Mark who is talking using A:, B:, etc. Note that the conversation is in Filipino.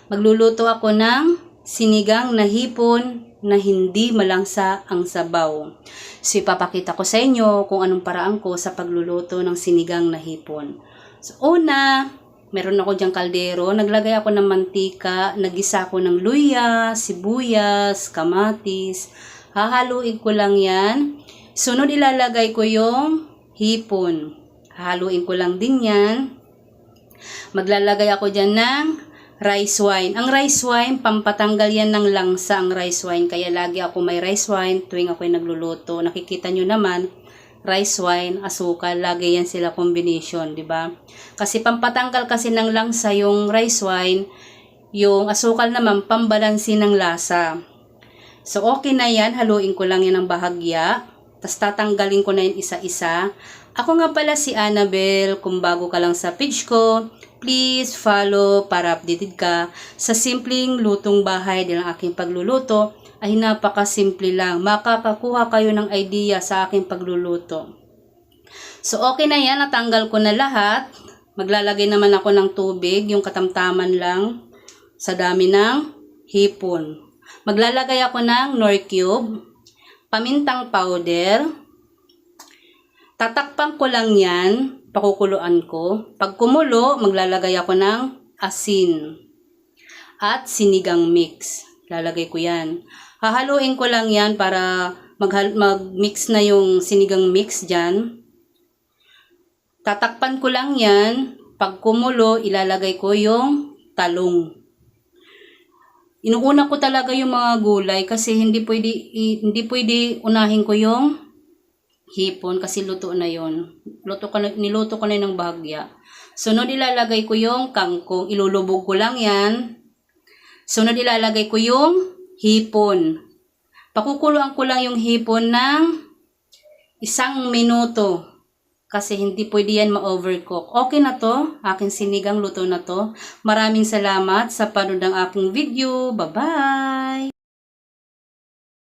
A: Magluluto ako ng sinigang na hipon na hindi malangsa ang sabaw. So, ipapakita ko sa inyo kung anong paraan ko sa pagluluto ng sinigang na hipon. So, una, meron ako dyang kaldero. Naglagay ako ng mantika, nagisa ko ng luya, sibuyas, kamatis. Hahaluin ko lang yan. Sunod, ilalagay ko yung hipon. Hahaluin ko lang din yan. Maglalagay ako dyan ng rice wine. Ang rice wine, pampatanggal yan ng langsa ang rice wine. Kaya lagi ako may rice wine tuwing ako'y nagluluto. Nakikita nyo naman, rice wine, asukal, lagi yan sila combination, di ba? Kasi pampatanggal kasi ng langsa yung rice wine, yung asukal naman pambalansi ng lasa. So okay na yan, haluin ko lang yan ng bahagya. Tapos tatanggalin ko na yan isa-isa. Ako nga pala si Annabel. Kung bago ka lang sa page ko, please follow para updated ka sa simpleng lutong bahay. Dahil ang aking pagluluto ay napakasimple lang. Makakakuha kayo ng idea sa aking pagluluto. So okay na yan, natanggal ko na lahat. Maglalagay naman ako ng tubig, yung katamtaman lang sa dami ng hipon. Maglalagay ako ng Knorr cube, pamintang powder. Tatakpan ko lang yan, pakukuluan ko. Pag kumulo, maglalagay ako ng asin at sinigang mix. Lalagay ko yan. Hahaluin ko lang yan para mag-mix na yung sinigang mix dyan. Tatakpan ko lang yan. Pag kumulo, ilalagay ko yung talong. Inuuna ko talaga yung mga gulay kasi hindi pwede unahin ko yung hipon kasi luto na yon. Niluto ko na ng bahagya. Sunod ilalagay ko yung kangkong. Ilulubog ko lang yan. Sunod ilalagay ko yung hipon. Pakukuluan ko lang yung hipon ng 1 minuto. Kasi hindi pwede yan ma-overcook. Okay na to. Aking sinigang luto na to. Maraming salamat sa panood ng aking video. Bye-bye!